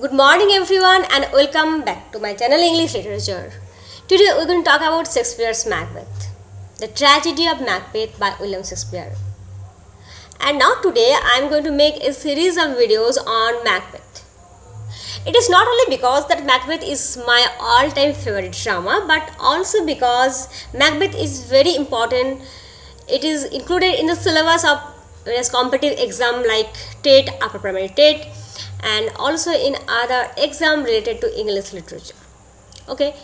Good morning everyone and welcome back to my channel English Literature. Today we're going to talk about Shakespeare's Macbeth, the tragedy of Macbeth by William Shakespeare. And now today I am going to make a series of videos on Macbeth. It is not only because that Macbeth is my all-time favorite drama, but also because Macbeth is very important. It is included in the syllabus of various competitive exam like TET, upper primary TET, and also in other exam related to English literature. Okay,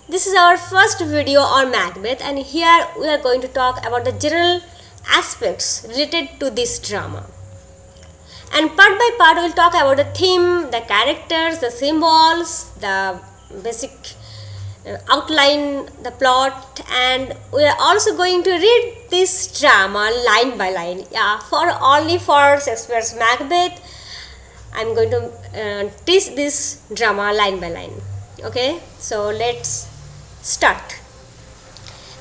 this is our first video on Macbeth, and here we are going to talk about the general aspects related to this drama. And part by part we will talk about the theme, the characters, the symbols, the basic outline, the plot, and we are also going to read this drama line by line. Only for Shakespeare's Macbeth I am going to teach this drama line by line. Okay, so let's start.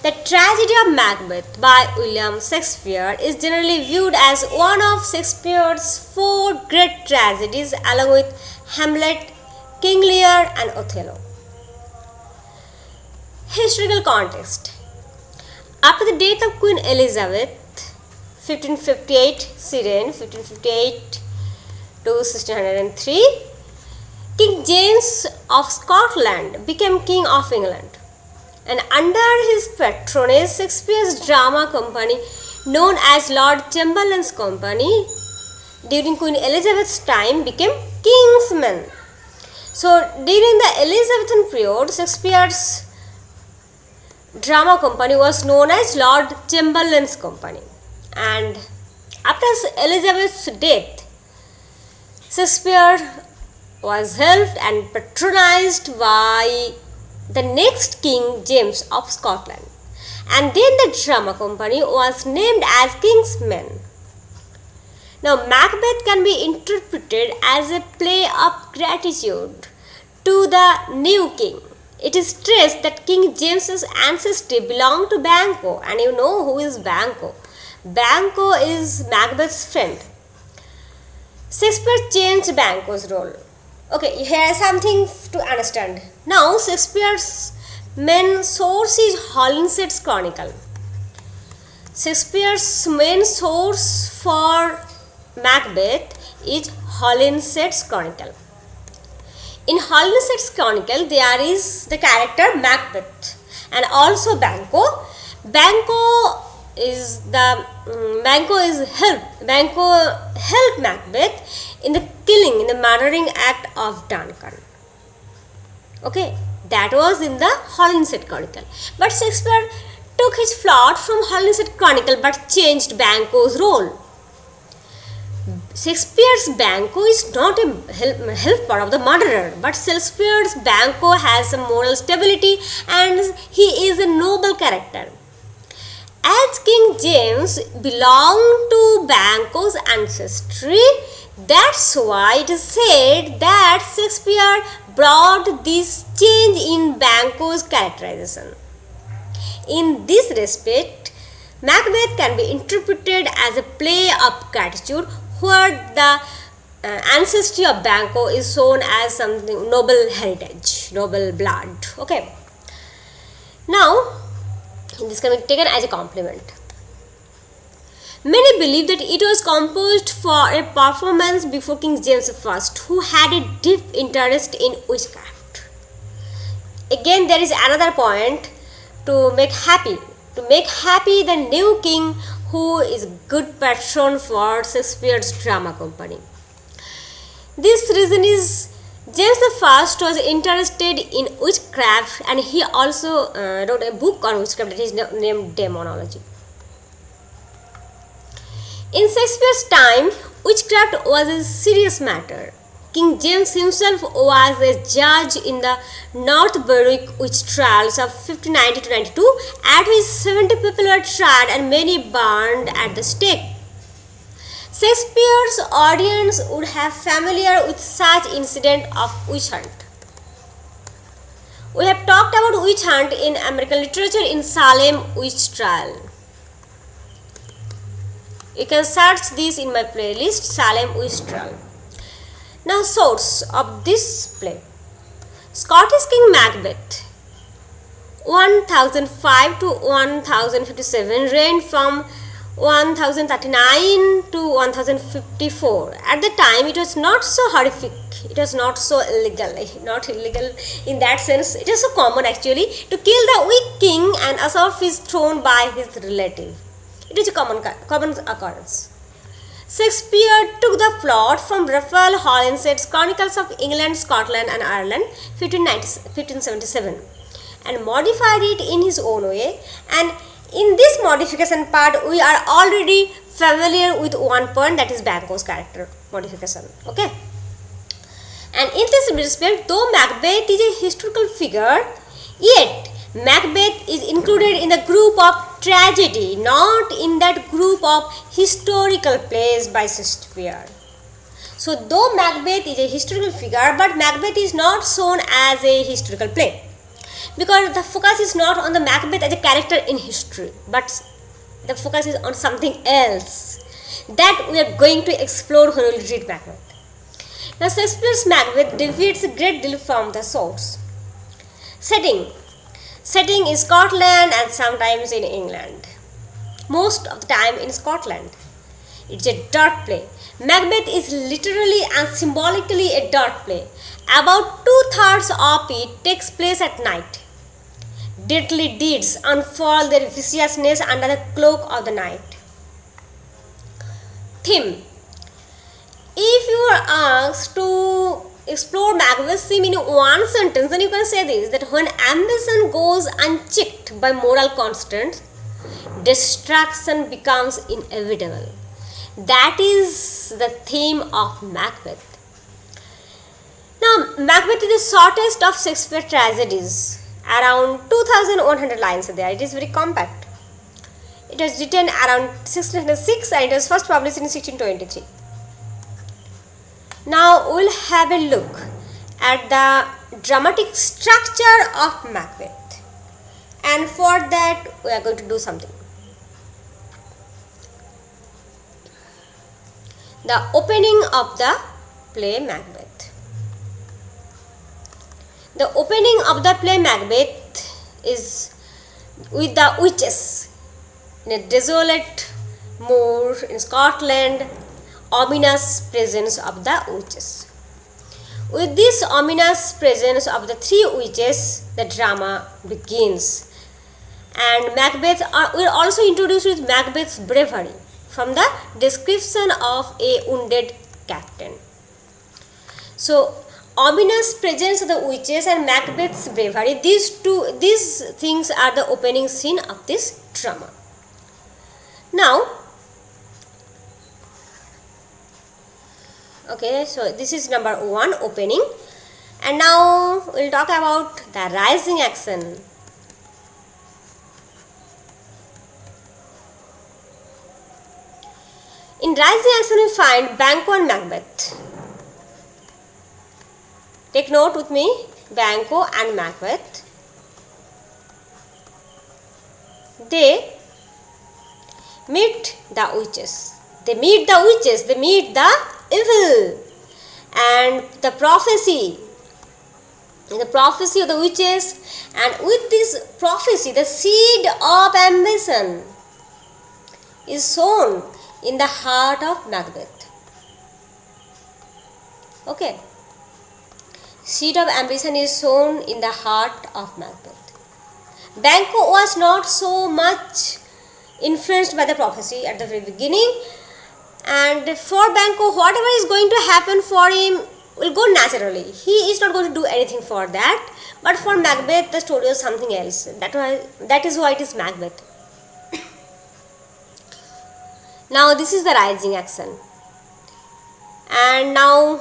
The tragedy of Macbeth by William Shakespeare is generally viewed as one of Shakespeare's four great tragedies along with Hamlet, King Lear and Othello. Historical context. After the death of Queen Elizabeth, 1558, she reigned 1558 to 1603, King James of Scotland became King of England. And under his patronage, Shakespeare's drama company, known as Lord Chamberlain's Company, during Queen Elizabeth's time became King's Men. So during the Elizabethan period, Shakespeare's drama company was known as Lord Chamberlain's Company. And after Elizabeth's death, Shakespeare was helped and patronized by the next King, James of Scotland, and then the drama company was named as King's Men. Now Macbeth can be interpreted as a play of gratitude to the new king. It is stressed that King James's ancestry belonged to Banquo, and you know who is Banquo. Banquo is Macbeth's friend. Shakespeare changed Banquo's role. Okay, here is something to understand. Now Shakespeare's main source is Holinshed's Chronicle. Shakespeare's main source for Macbeth is Holinshed's Chronicle. In Holinshed's Chronicle there is the character Macbeth and also Banquo. Banquo helped Macbeth in the killing, in the murdering act of Duncan. Okay, that was in the Holinshed Chronicle. But Shakespeare took his plot from Holinshed Chronicle but changed Banquo's role. Shakespeare's Banquo is not a helper of the murderer, but Shakespeare's Banquo has some moral stability and he is a noble character. As King James belonged to Banquo's ancestry, that's why it is said that Shakespeare brought this change in Banquo's characterization. In this respect, Macbeth can be interpreted as a play of gratitude where the ancestry of Banquo is shown as something noble heritage, noble blood. Okay. Now, this can be taken as a compliment. Many believe that it was composed for a performance before King James I, who had a deep interest in witchcraft. Again, there is another point to make happy the new king who is good patron for Shakespeare's drama company. This reason is James I was interested in witchcraft and he also wrote a book on witchcraft that is named Demonology. In Shakespeare's time, witchcraft was a serious matter. King James himself was a judge in the North Berwick witch trials of 1590-92, at which 70 people were tried and many burned at the stake. Shakespeare's audience would have familiar with such incident of witch hunt. We have talked about witch hunt in American literature in Salem Witch Trial. You can search this in my playlist, Salem Witch Trial. Now, source of this play. Scottish King Macbeth, 1005 to 1057, reigned from 1039 to 1054. At the time, it was not so horrific, it was not so illegal, not illegal in that sense, it was so common actually to kill the weak king and usurp his throne by his relative. It is a common occurrence. Shakespeare took the plot from Raphael Holinshed's Chronicles of England, Scotland and Ireland, 1577, and modified it in his own way. And in this modification part, we are already familiar with one point, that is Banquo's character modification. Okay. And in this respect, though Macbeth is a historical figure, yet Macbeth is included in the group of tragedy, not in that group of historical plays by Shakespeare. So, though Macbeth is a historical figure, but Macbeth is not shown as a historical play, because the focus is not on the Macbeth as a character in history, but the focus is on something else that we are going to explore when we read Macbeth. Now, Shakespeare's Macbeth deviates a great deal from the source. Setting in Scotland and sometimes in England. Most of the time in Scotland. It's a dark play. Macbeth is literally and symbolically a dark play. About 2/3 of it takes place at night. Deadly deeds unfold their viciousness under the cloak of the night. Theme. If you are asked to explore Macbeth's theme in one sentence, then you can say this, that when ambition goes unchecked by moral constraints, destruction becomes inevitable. That is the theme of Macbeth. Now, Macbeth is the shortest of Shakespeare tragedies. Around 2100 lines there. It is very compact. It was written around 1606 and it was first published in 1623. Now, we will have a look at the dramatic structure of Macbeth, and for that we are going to do something. The opening of the play Macbeth. The opening of the play Macbeth is with the witches in a desolate moor in Scotland, ominous presence of the witches. With this ominous presence of the three witches, the drama begins. And Macbeth, we are also introduced with Macbeth's bravery from the description of a wounded captain. So, ominous presence of the witches and Macbeth's bravery, these things are the opening scene of this drama. Now, okay, so this is number 1, opening, and now we'll talk about the rising action. In rising action, we find Banquo and Macbeth. Take note with me, Banquo and Macbeth. They meet the witches. They meet the evil and the prophecy of the witches, and with this prophecy, the seed of ambition is sown in the heart of Macbeth. Okay. Seed of ambition is sown in the heart of Macbeth. Banquo was not so much influenced by the prophecy at the very beginning, and for Banquo, whatever is going to happen for him will go naturally. He is not going to do anything for that. But for Macbeth, the story was something else. That is why it is Macbeth. Now, this is the rising action. And now,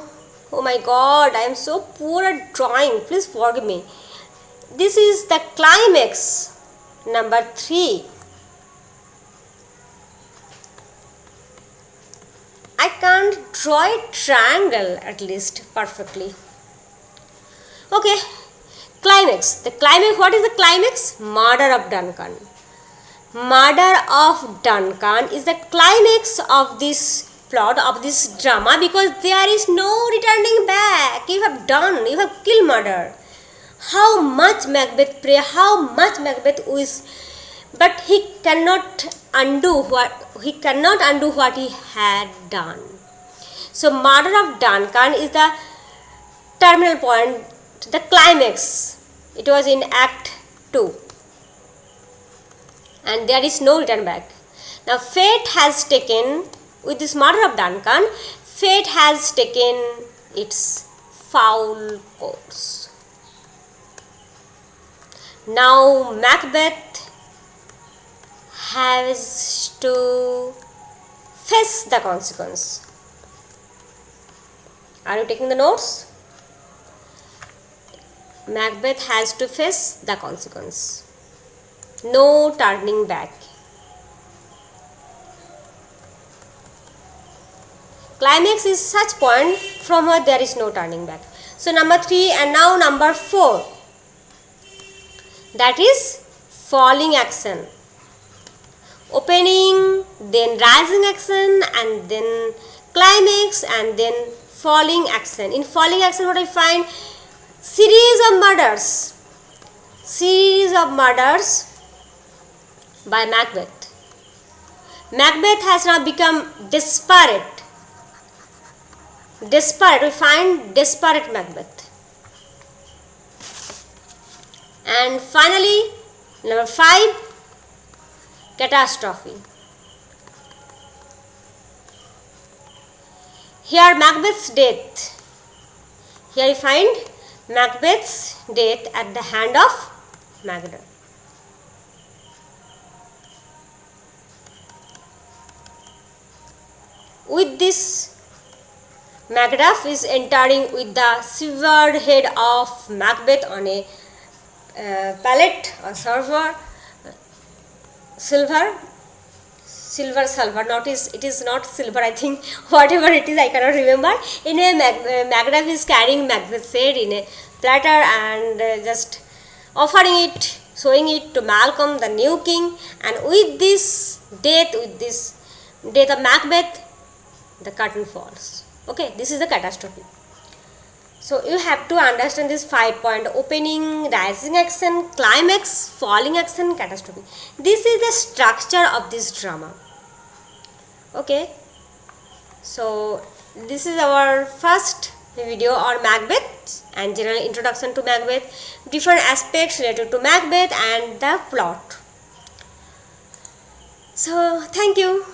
oh my God, I am so poor at drawing. Please forgive me. This is the climax, number 3. I can't draw a triangle at least perfectly. Okay, climax. What is the climax? Murder of Duncan. Murder of Duncan is the climax of this plot of this drama, because there is no returning back. You have killed murder. How much Macbeth pray, how much Macbeth wish, but he cannot undo what he had done. So murder of Duncan is the terminal point, the climax. It was in Act 2, and there is no return back. Now fate has taken, with this murder of Duncan, fate has taken its foul course. Now Macbeth has to face the consequence. Are you taking the notes? Macbeth has to face the consequence. No turning back. Climax is such point from where there is no turning back. So number 3, and now number 4. That is falling action. Opening, then rising action, and then climax, and then falling action. In falling action, what I find? Series of murders by Macbeth. Macbeth has now become desperate. We find desperate Macbeth. And finally, number 5, catastrophe. Here Macbeth's death. Here we find Macbeth's death at the hand of Macbeth. With this, Macbeth is entering with the severed head of Macbeth on a pallet or silver, not is, it is not silver, I think, whatever it is, I cannot remember. Anyway, Macbeth is carrying Macbeth's head in a platter and just offering it, showing it to Malcolm, the new king. And with this death of Macbeth, the curtain falls. Okay, this is the catastrophe. So you have to understand this 5 point: opening, rising action, climax, falling action, catastrophe. This is the structure of this drama. Okay, so this is our first video on Macbeth and general introduction to Macbeth, different aspects related to Macbeth and the plot. So thank you.